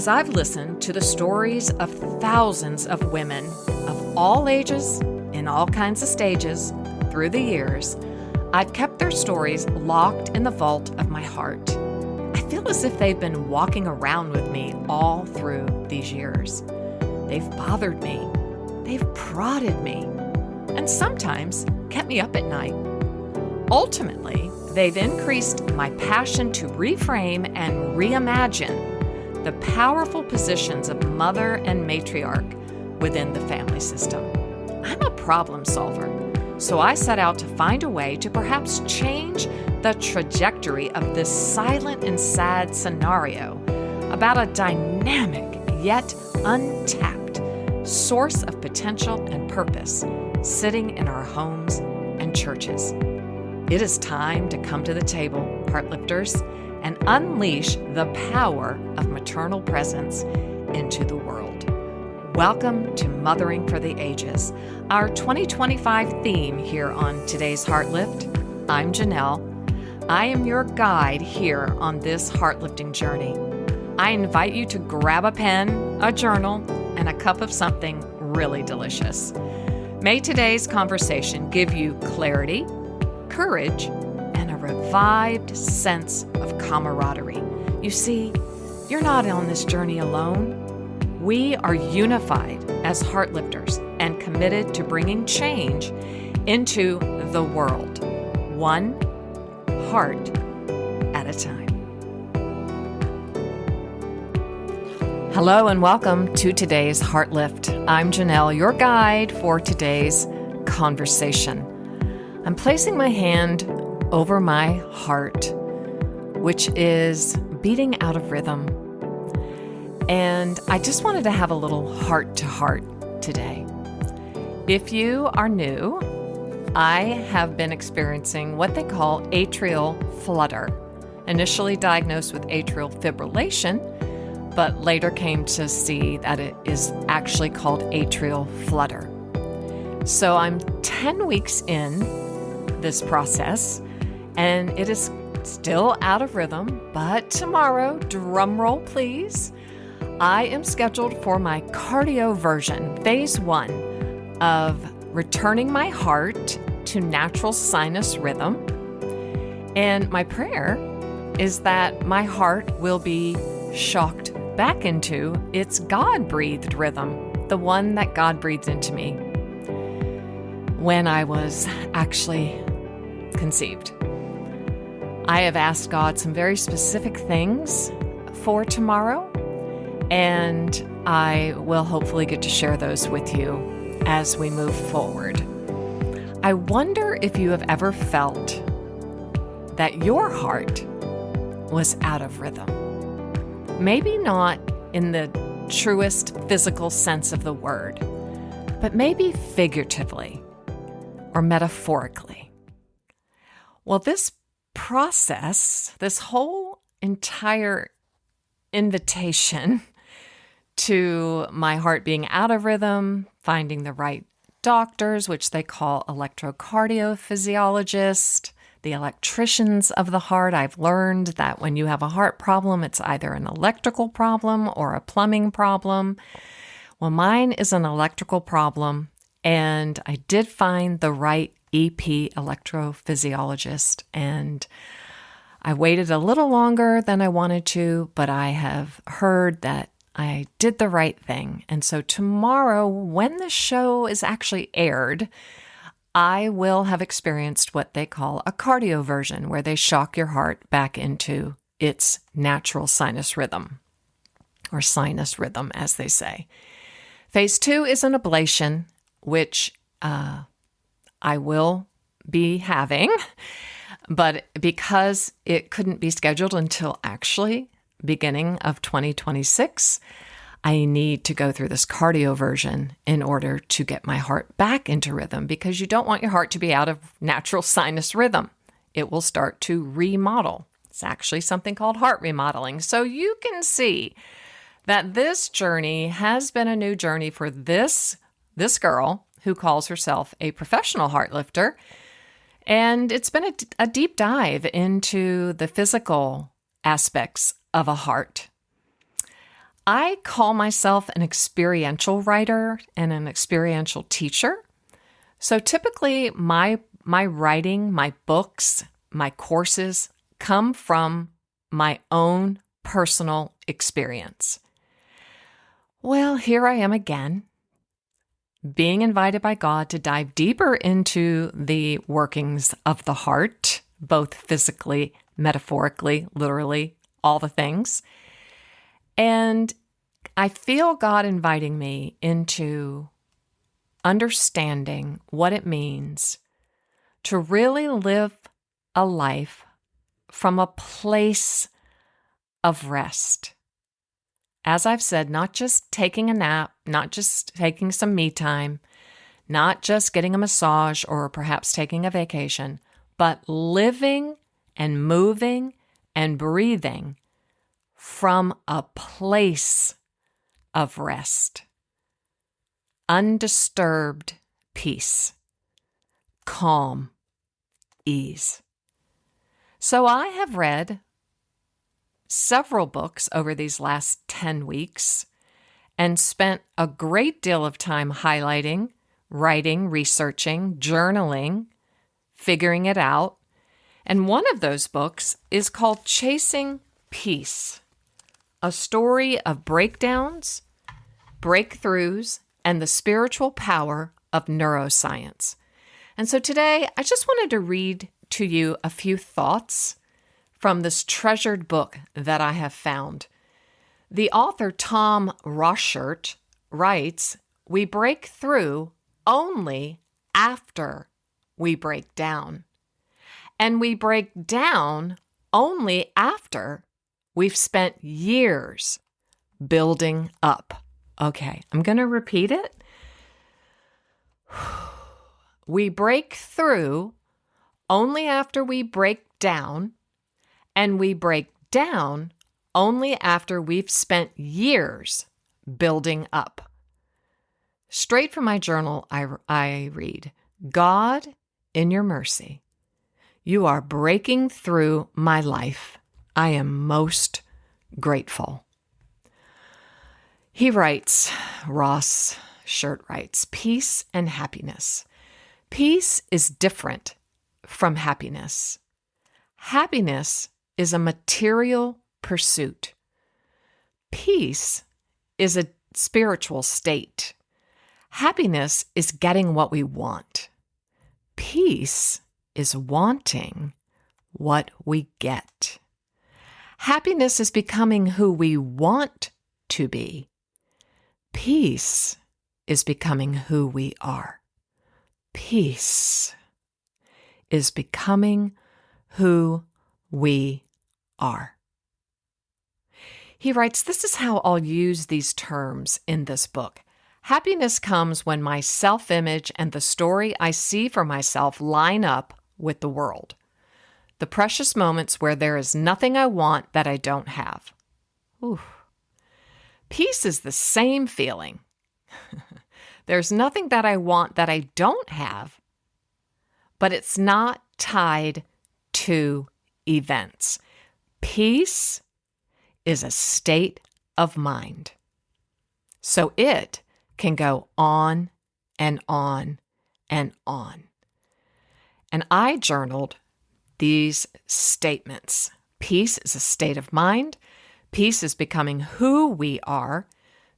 As I've listened to the stories of thousands of women of all ages, in all kinds of stages, through the years, I've kept their stories locked in the vault of my heart. I feel as if they've been walking around with me all through these years. They've bothered me, they've prodded me, and sometimes kept me up at night. Ultimately, they've increased my passion to reframe and reimagine the powerful positions of mother and matriarch within the family system. I'm a problem solver, so I set out to find a way to perhaps change the trajectory of this silent and sad scenario about a dynamic yet untapped source of potential and purpose sitting in our homes and churches. It is time to come to the table, Heartlifters, and unleash the power of maternal presence into the world. Welcome to Mothering for the Ages, our 2025 theme here on today's Heartlift. I'm Janelle. I am your guide here on this heartlifting journey. I invite you to grab a pen, a journal, and a cup of something really delicious. May today's conversation give you clarity, courage, and a revived sense of camaraderie. You see, you're not on this journey alone. We are unified as Heartlifters and committed to bringing change into the world, one heart at a time. Hello and welcome to today's Heartlift. I'm Janelle, your guide for today's conversation. I'm placing my hand over my heart, which is beating out of rhythm. And I just wanted to have a little heart-to-heart today. If you are new, I have been experiencing what they call atrial flutter. Initially diagnosed with atrial fibrillation, but later came to see that it is actually called atrial flutter. So I'm 10 weeks in this process, and it is still out of rhythm, but tomorrow, drum roll please, I am scheduled for my cardio version, phase 1 of returning my heart to natural sinus rhythm. And my prayer is that my heart will be shocked back into its God-breathed rhythm, the one that God breathed into me when I was actually conceived. I have asked God some very specific things for tomorrow, and I will hopefully get to share those with you as we move forward. I wonder if you have ever felt that your heart was out of rhythm. Maybe not in the truest physical sense of the word, but maybe figuratively or metaphorically. Well, this process, this whole entire invitation to my heart being out of rhythm, finding the right doctors, which they call electrocardiophysiologists, the electricians of the heart. I've learned that when you have a heart problem, it's either an electrical problem or a plumbing problem. Well, mine is an electrical problem, and I did find the right EP electrophysiologist, and I waited a little longer than I wanted to, but I have heard that I did the right thing. And so tomorrow, when the show is actually aired, I will have experienced what they call a cardio version, where they shock your heart back into its natural sinus rhythm, or sinus rhythm, as they say. Phase 2 is an ablation, which I will be having, but because it couldn't be scheduled until actually beginning of 2026, I need to go through this cardio version in order to get my heart back into rhythm, because you don't want your heart to be out of natural sinus rhythm. It will start to remodel. It's actually something called heart remodeling. So you can see that this journey has been a new journey for this girl who calls herself a professional heartlifter. And it's been a deep dive into the physical aspects of a heart. I call myself an experiential writer and an experiential teacher. So typically my writing, my books, my courses come from my own personal experience. Well, here I am again, being invited by God to dive deeper into the workings of the heart, both physically, metaphorically, literally, all the things. And I feel God inviting me into understanding what it means to really live a life from a place of rest. As I've said, not just taking a nap, not just taking some me time, not just getting a massage or perhaps taking a vacation, but living and moving and breathing from a place of rest, undisturbed peace, calm, ease. So I have read several books over these last 10 weeks and spent a great deal of time highlighting, writing, researching, journaling, figuring it out. And one of those books is called Chasing Peace, a story of breakdowns, breakthroughs, and the spiritual power of neuroscience. And so today, I just wanted to read to you a few thoughts from this treasured book that I have found. The author, Tom Rothschild, writes, "We break through only after we break down. And we break down only after we've spent years building up." Okay, I'm going to repeat it. We break through only after we break down, and we break down only after we've spent years building up. Straight from my journal, I read, "God, in your mercy, you are breaking through my life. I am most grateful." He writes, Ross Shirt writes, "Peace and happiness. Peace is different from happiness. Happiness is a material pursuit. Peace is a spiritual state. Happiness is getting what we want. Peace is wanting what we get. Happiness is becoming who we want to be. Peace is becoming who we are. Peace is becoming who we are." He writes, "This is how I'll use these terms in this book. Happiness comes when my self-image and the story I see for myself line up with the world. The precious moments where there is nothing I want that I don't have." Ooh. Peace is the same feeling. There's nothing that I want that I don't have, but it's not tied to events. Peace is a state of mind. So it can go on and on and on. And I journaled these statements. Peace is a state of mind. Peace is becoming who we are.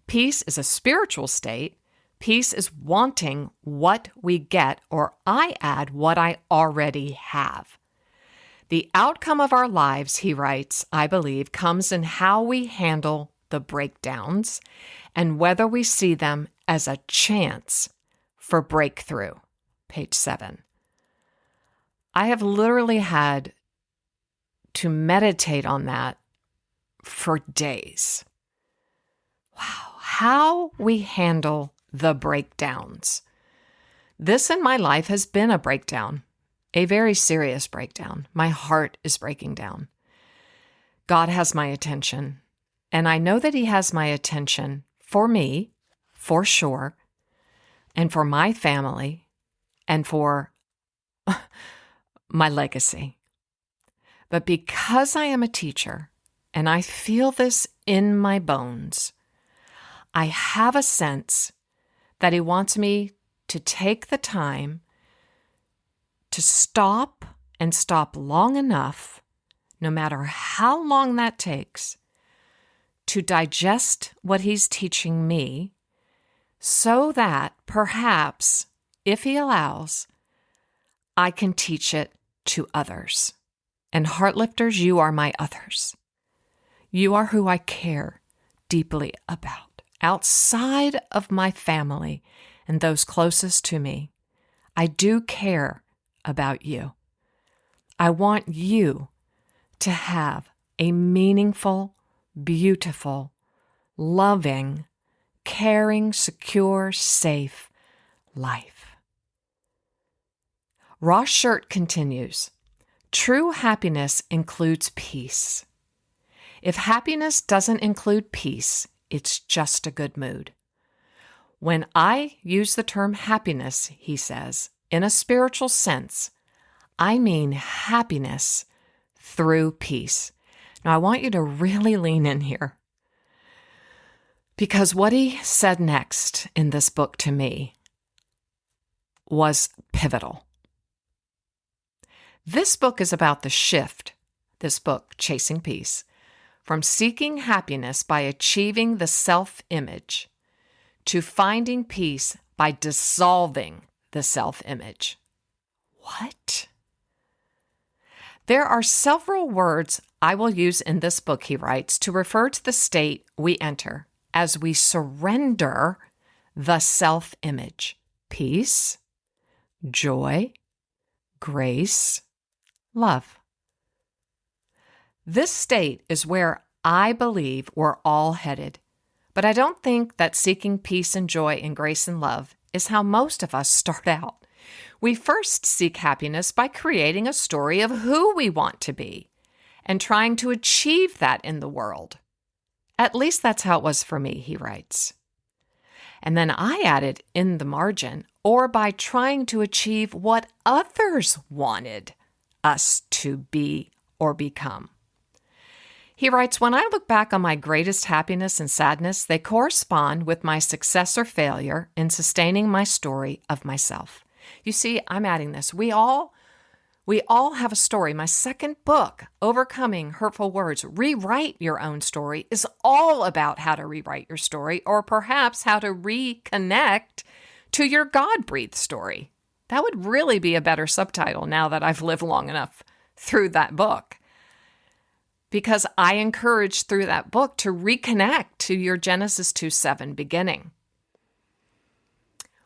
Peace is a spiritual state. Peace is wanting what we get, or I add what I already have. The outcome of our lives, he writes, I believe, comes in how we handle the breakdowns and whether we see them as a chance for breakthrough. Page 7. I have literally had to meditate on that for days. Wow, how we handle the breakdowns. This in my life has been a breakdown, a very serious breakdown. My heart is breaking down. God has my attention, and I know that He has my attention for me, for sure, and for my family, and for my legacy. But because I am a teacher, and I feel this in my bones, I have a sense that he wants me to take the time to stop and stop long enough, no matter how long that takes, to digest what he's teaching me so that perhaps, if he allows, I can teach it to others. And Heartlifters, you are my others. You are who I care deeply about. Outside of my family and those closest to me, I do care about you. I want you to have a meaningful, beautiful, loving, caring, secure, safe life. Ross Shirt continues, true happiness includes peace. If happiness doesn't include peace, it's just a good mood. When I use the term happiness, he says, in a spiritual sense, I mean happiness through peace. Now, I want you to really lean in here, because what he said next in this book to me was pivotal. This book is about the shift, this book, Chasing Peace, from seeking happiness by achieving the self-image to finding peace by dissolving the self-image. What? There are several words I will use in this book, he writes, to refer to the state we enter as we surrender the self-image. Peace, joy, grace, love. This state is where I believe we're all headed, but I don't think that seeking peace and joy and grace and love is how most of us start out. We first seek happiness by creating a story of who we want to be and trying to achieve that in the world. At least that's how it was for me, he writes. And then I added in the margin, or by trying to achieve what others wanted us to be or become. He writes, when I look back on my greatest happiness and sadness, they correspond with my success or failure in sustaining my story of myself. You see, I'm adding this. We all have a story. My second book, Overcoming Hurtful Words, Rewrite Your Own Story, is all about how to rewrite your story, or perhaps how to reconnect to your God-breathed story. That would really be a better subtitle now that I've lived long enough through that book. Because I encourage through that book to reconnect to your Genesis 2:7 beginning.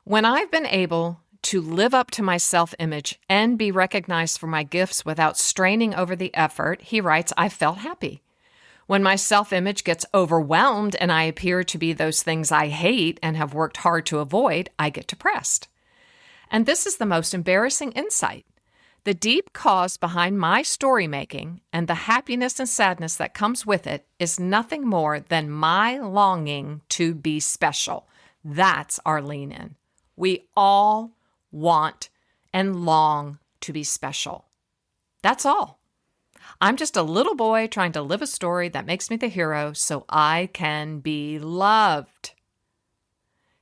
When I've been able to live up to my self-image and be recognized for my gifts without straining over the effort, he writes, I felt happy. When my self-image gets overwhelmed and I appear to be those things I hate and have worked hard to avoid, I get depressed. And this is the most embarrassing insight. The deep cause behind my story making and the happiness and sadness that comes with it is nothing more than my longing to be special. That's our lean in. We all want and long to be special. That's all. I'm just a little boy trying to live a story that makes me the hero so I can be loved.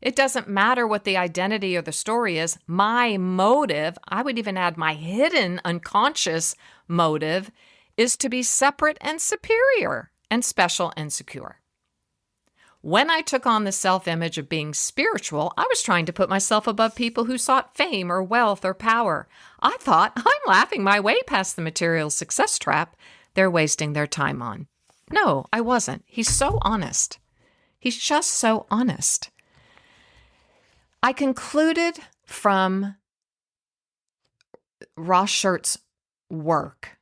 It doesn't matter what the identity or the story is. My motive, I would even add my hidden unconscious motive, is to be separate and superior and special and secure. When I took on the self-image of being spiritual, I was trying to put myself above people who sought fame or wealth or power. I thought, I'm laughing my way past the material success trap they're wasting their time on. No, I wasn't. He's so honest. He's just so honest. I concluded from Ross Shirt's work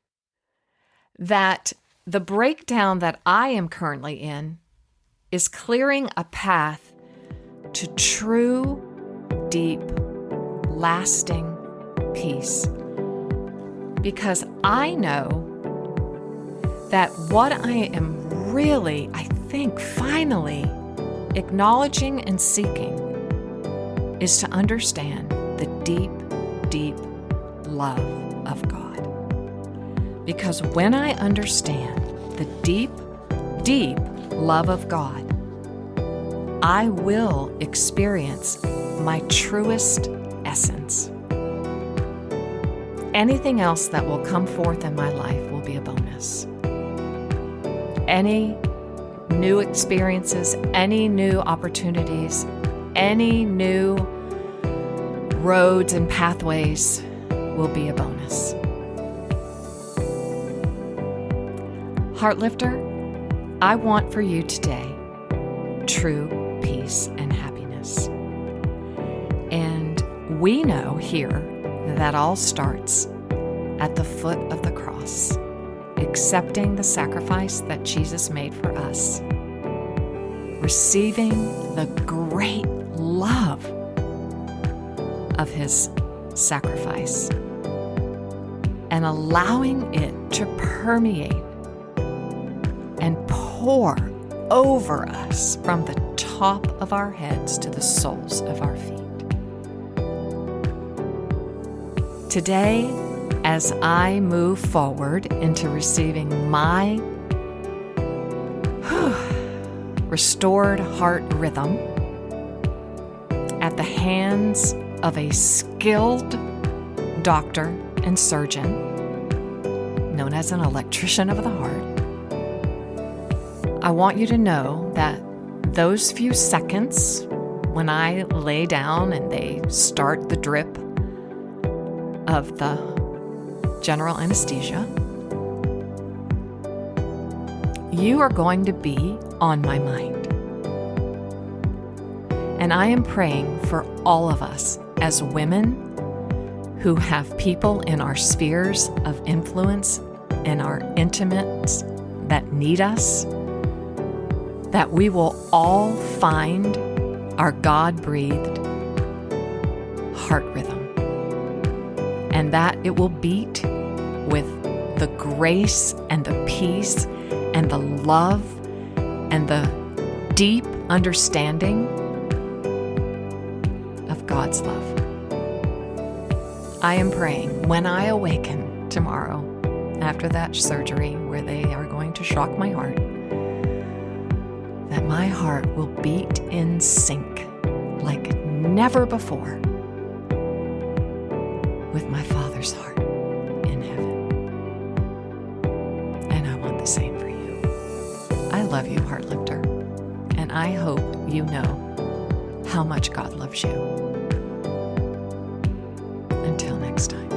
that the breakdown that I am currently in is clearing a path to true, deep, lasting peace. Because I know that what I am really, I think, finally acknowledging and seeking is to understand the deep, deep love of God. Because when I understand the deep, deep love of God, I will experience my truest essence. Anything else that will come forth in my life will be a bonus. Any new experiences, any new opportunities, any new roads and pathways will be a bonus. Heartlifter, I want for you today true peace and happiness. And we know here that all starts at the foot of the cross, accepting the sacrifice that Jesus made for us, receiving the great love of his sacrifice, and allowing it to permeate and pour over us from the top of our heads to the soles of our feet. Today, as I move forward into receiving my restored heart rhythm at the hands of a skilled doctor and surgeon, known as an electrician of the heart, I want you to know that those few seconds when I lay down and they start the drip of the general anesthesia, you are going to be on my mind. And I am praying for all of us as women who have people in our spheres of influence and our intimates that need us, that we will all find our God-breathed heart rhythm, and that it will beat with the grace and the peace and the love and the deep understanding of God's love. I am praying when I awaken tomorrow after that surgery where they are going to shock my heart, that my heart will beat in sync like never before with my Father's heart in heaven. And I want the same for you. I love you, Heartlifter, and I hope you know how much God loves you. Until next time.